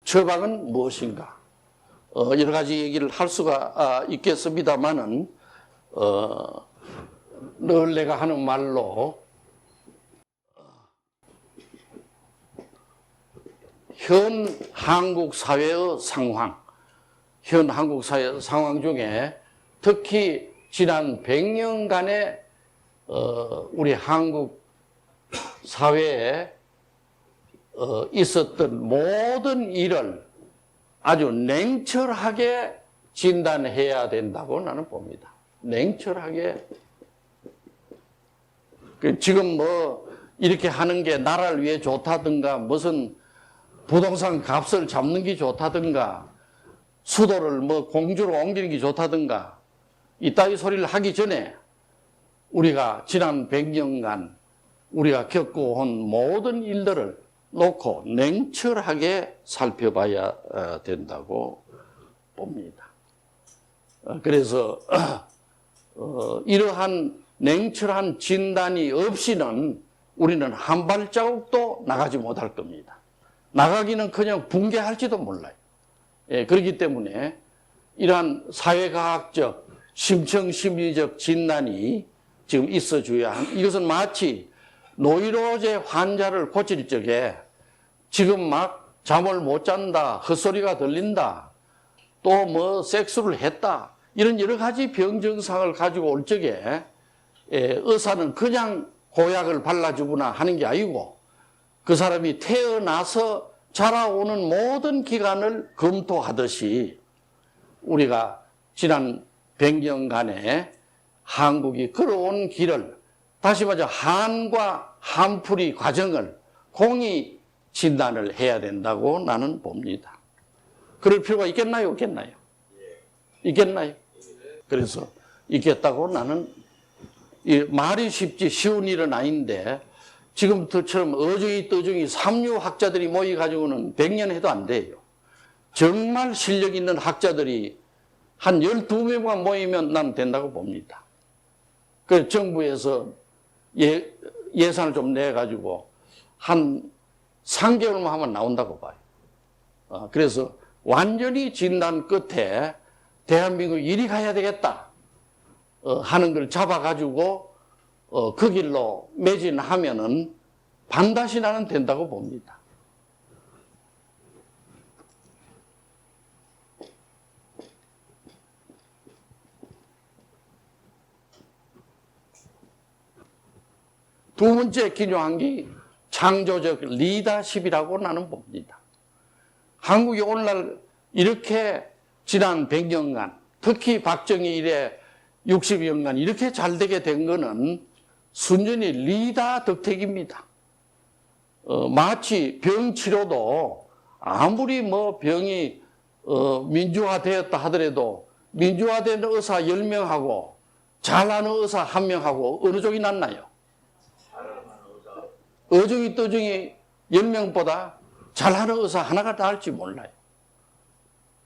처방은 무엇인가? 여러 가지 얘기를 할 수가 있겠습니다만은, 늘 내가 하는 말로, 현 한국 사회의 상황, 현 한국 사회 상황 중에 특히 지난 100년간의 우리 한국 사회에 있었던 모든 일을 아주 냉철하게 진단해야 된다고 나는 봅니다. 냉철하게. 지금 뭐 이렇게 하는 게 나라를 위해 좋다든가, 무슨 부동산 값을 잡는 게 좋다든가, 수도를 뭐 공주로 옮기는 게 좋다든가, 이따위 소리를 하기 전에 우리가 지난 100년간 우리가 겪어온 모든 일들을 놓고 냉철하게 살펴봐야 된다고 봅니다. 그래서 이러한 냉철한 진단이 없이는 우리는 한 발자국도 나가지 못할 겁니다. 나가기는 그냥 붕괴할지도 몰라요. 그렇기 때문에 이러한 사회과학적, 심층심리적 진단이 지금 있어줘야 이것은 마치 노이로제 환자를 고칠 적에 지금 막 잠을 못 잔다, 헛소리가 들린다, 또 뭐 섹스를 했다, 이런 여러 가지 병 증상을 가지고 올 적에 의사는 그냥 고약을 발라주거나 하는 게 아니고 그 사람이 태어나서 자라오는 모든 기간을 검토하듯이 우리가 지난 100년간의 한국이 걸어온 길을, 다시 말해서 한과 한풀이 과정을 공히 진단을 해야 된다고 나는 봅니다. 그럴 필요가 있겠나요? 없겠나요? 있겠나요? 그래서 있겠다고 나는, 말이 쉽지 쉬운 일은 아닌데 지금처럼 어중이 떠중이 삼류학자들이 모여가지고는 100년 해도 안 돼요. 정말 실력 있는 학자들이 한 12명만 모이면 난 된다고 봅니다. 그 정부에서 예산을 좀 내가지고 한 3개월만 하면 나온다고 봐요. 그래서 완전히 진단 끝에 대한민국 이리 가야 되겠다 하는 걸 잡아가지고 그 길로 매진하면은 반드시 나는 된다고 봅니다. 두 번째 기요한 게 창조적 리더십이라고 나는 봅니다. 한국이 오늘날 이렇게 지난 100년간, 특히 박정희 이래 60년간 이렇게 잘 되게 된 거는 순전히 리더 덕택입니다. 마치 병 치료도 아무리 뭐 병이 민주화되었다 하더라도 민주화된 의사 10명하고 잘하는 의사 1명하고 어느 쪽이 낫나요? 어중이 떠중이 10명보다 잘하는 의사 하나가 나을지 몰라요.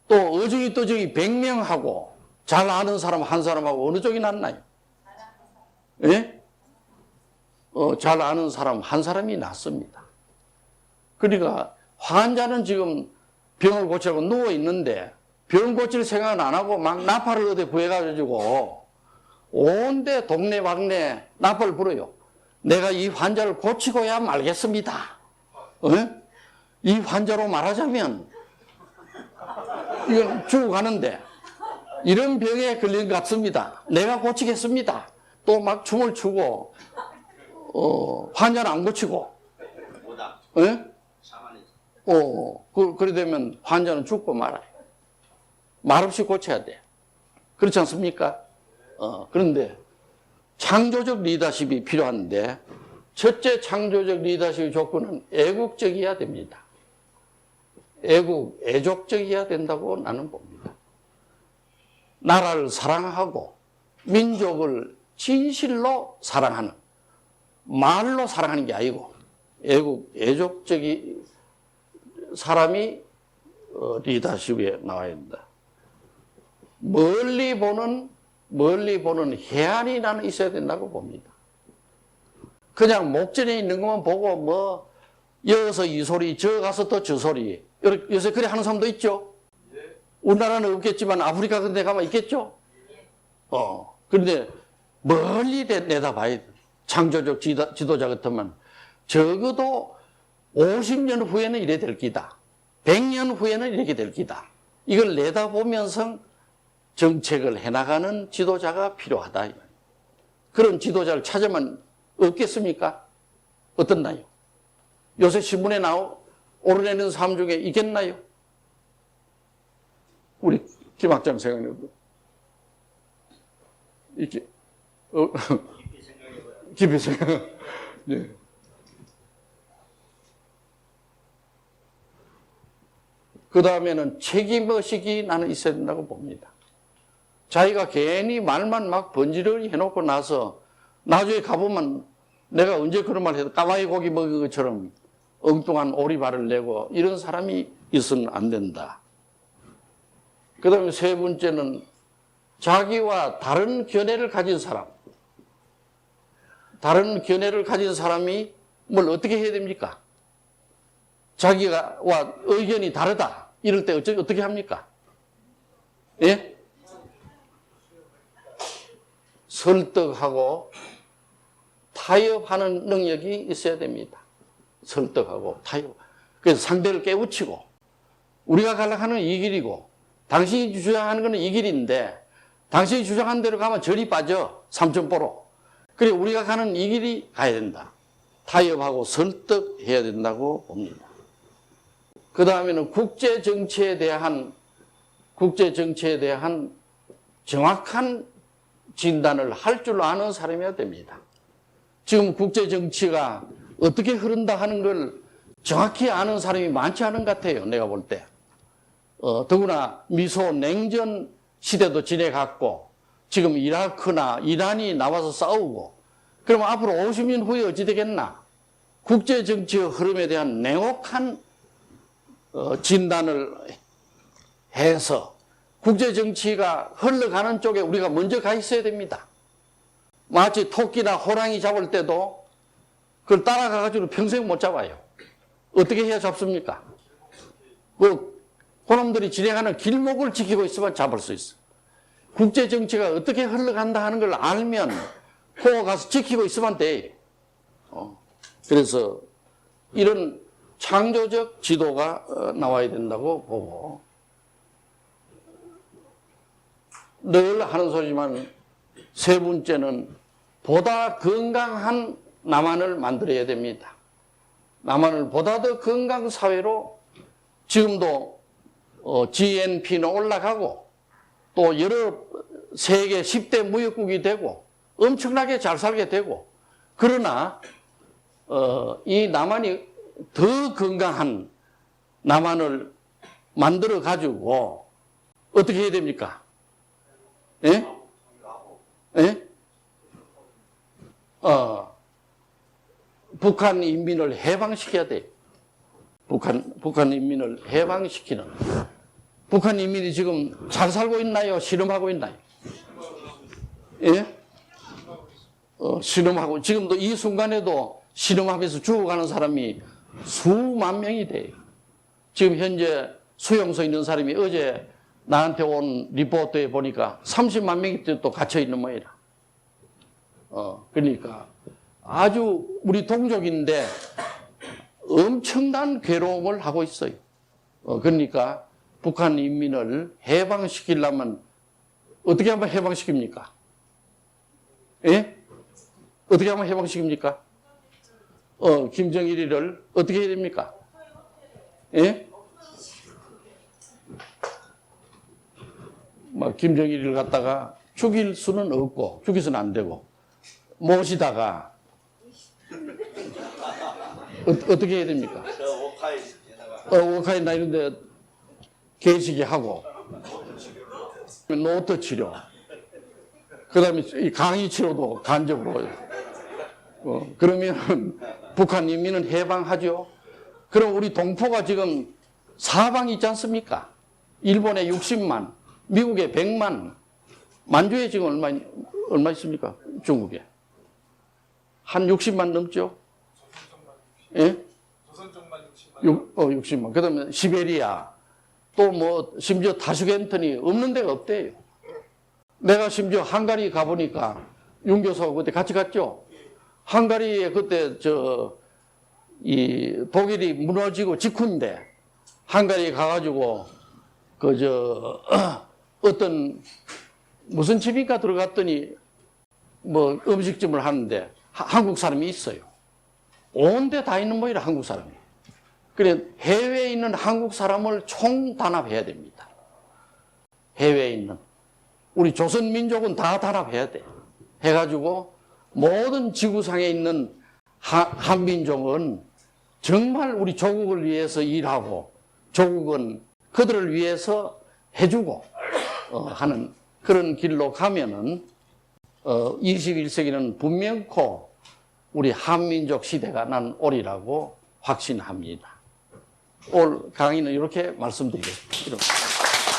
또 어중이 떠중이 100명하고 잘 아는 사람 한 사람하고 어느 쪽이 낫나요? 예? 잘 아는 사람 한 사람이 낫습니다. 그러니까 환자는 지금 병을 고치려고 누워 있는데 병 고칠 생각은 안 하고 막 나팔을 어디 구해가지고 온데 동네방네 나팔을 불어요. 내가 이 환자를 고치고야 말겠습니다. 이 환자로 말하자면 이건 죽어가는데 이런 병에 걸린 것 같습니다. 내가 고치겠습니다. 또 막 춤을 추고 환자는 안 고치고 그래 되면 환자는 죽고 말아요. 말없이 고쳐야 돼. 그렇지 않습니까? 그런데 창조적 리더십이 필요한데 첫째 창조적 리더십의 조건은 애국적이어야 됩니다. 애족적이어야 된다고 나는 봅니다. 나라를 사랑하고 민족을 진실로 사랑하는, 말로 사랑하는 게 아니고 애족적인 사람이 리더십에 나와야 된다. 멀리 보는 해안이 나는 있어야 된다고 봅니다. 그냥 목전에 있는 것만 보고 여기서 이 소리, 저 가서 또 저 소리. 요새 그래 하는 사람도 있죠? 우리나라는 없겠지만 아프리카 같은 데 가면 있겠죠? 그런데 멀리 내다봐야 돼. 창조적 지도자 같으면 적어도 50년 후에는 이래 될 기다. 100년 후에는 이렇게 될 기다. 이걸 내다보면서 정책을 해나가는 지도자가 필요하다. 그런 지도자를 찾으면 없겠습니까? 어떻나요? 요새 신문에 오르내는 사람 중에 있겠나요? 우리 김학장 생각해도 이렇게 깊이 생각. 네. 그 다음에는 책임의식이 나는 있어야 된다고 봅니다. 자기가 괜히 말만 막 번지르르 해놓고 나서 나중에 가보면 내가 언제 그런 말 해도 까마귀 고기 먹은 것처럼 엉뚱한 오리발을 내고 이런 사람이 있으면 안 된다. 그 다음에 세 번째는 자기와 다른 견해를 가진 사람. 다른 견해를 가진 사람이 뭘 어떻게 해야 됩니까? 자기와 의견이 다르다. 이럴 때 어떻게 합니까? 예? 설득하고 타협하는 능력이 있어야 됩니다. 설득하고 타협. 그래서 상대를 깨우치고 우리가 가려고 이 길이고 당신이 주장하는 것은 이 길인데 당신이 주장한 대로 가면 절이 빠져. 삼천포로. 그래 우리가 가는 이 길이 가야 된다. 타협하고 설득해야 된다고 봅니다. 그 다음에는 국제 정치에 대한 정확한 진단을 할 줄 아는 사람이어야 됩니다. 지금 국제 정치가 어떻게 흐른다 하는 걸 정확히 아는 사람이 많지 않은 것 같아요. 내가 볼 때. 더구나 미소 냉전 시대도 지내갔고 지금 이라크나 이란이 나와서 싸우고 그러면 앞으로 50년 후에 어찌 되겠나? 국제 정치의 흐름에 대한 냉혹한 진단을 해서 국제 정치가 흘러가는 쪽에 우리가 먼저 가 있어야 됩니다. 마치 토끼나 호랑이 잡을 때도 그걸 따라가가지고 평생 못 잡아요. 어떻게 해야 잡습니까? 그놈들이 진행하는 길목을 지키고 있으면 잡을 수 있어. 국제 정치가 어떻게 흘러간다 하는 걸 알면 코 가서 지키고 있으면 돼. 그래서 이런 창조적 지도가 나와야 된다고 보고 늘 하는 소리지만 세 번째는 보다 건강한 남한을 만들어야 됩니다. 남한을 보다 더 건강 사회로 지금도 GNP는 올라가고 또 여러 세계 10대 무역국이 되고 엄청나게 잘 살게 되고 그러나 이 남한이 더 건강한 남한을 만들어 가지고 어떻게 해야 됩니까? 예? 예? 북한 인민을 해방시켜야 돼. 북한 인민을 해방시키는. 북한 인민이 지금 잘 살고 있나요? 실험하고 있나요? 예? 실험하고 지금도 이 순간에도 실험하면서 죽어가는 사람이 수만 명이 돼요. 지금 현재 수용소에 있는 사람이 어제 나한테 온 리포트에 보니까 30만 명이 또 갇혀있는 모양이라. 그러니까 아주 우리 동족인데 엄청난 괴로움을 하고 있어요. 그러니까 북한 인민을 해방시키려면 어떻게 하면 해방시킵니까? 예? 어떻게 하면 해방시킵니까? 김정일이를 어떻게 해야 됩니까? 예? 막 김정일을 갖다가 죽일 수는 없고 죽이서는 안 되고 모시다가 어떻게 해야 됩니까? 오카이나 이런 데 개시기 하고 노트 치료 그 다음에 강의 치료도 간접으로 그러면 북한 인민은 해방하죠. 그럼 우리 동포가 지금 사방이 있지 않습니까? 일본에 60만, 미국에 100만, 만주에 지금 얼마 있습니까? 중국에. 한 60만 넘죠? 예? 60만. 그 다음에 시베리아. 또 뭐, 심지어 타슈켄트니 없는 데가 없대요. 내가 심지어 헝가리 가보니까 윤 교수하고 그때 같이 갔죠. 헝가리에 그때 이 독일이 무너지고 직후인데 헝가리에 가가지고 어떤 무슨 집인가 들어갔더니 뭐 음식점을 하는데 한국 사람이 있어요. 온 데 다 있는 모이라 한국 사람이. 그래 해외에 있는 한국 사람을 총단합해야 됩니다. 해외에 있는 우리 조선 민족은 다 단합해야 돼. 해가지고 모든 지구상에 있는 한민족은 정말 우리 조국을 위해서 일하고 조국은 그들을 위해서 해주고 하는 그런 길로 가면은 21세기는 분명코 우리 한민족 시대가 난 오리라고 확신합니다. 오늘 강의는 이렇게 말씀드리겠습니다.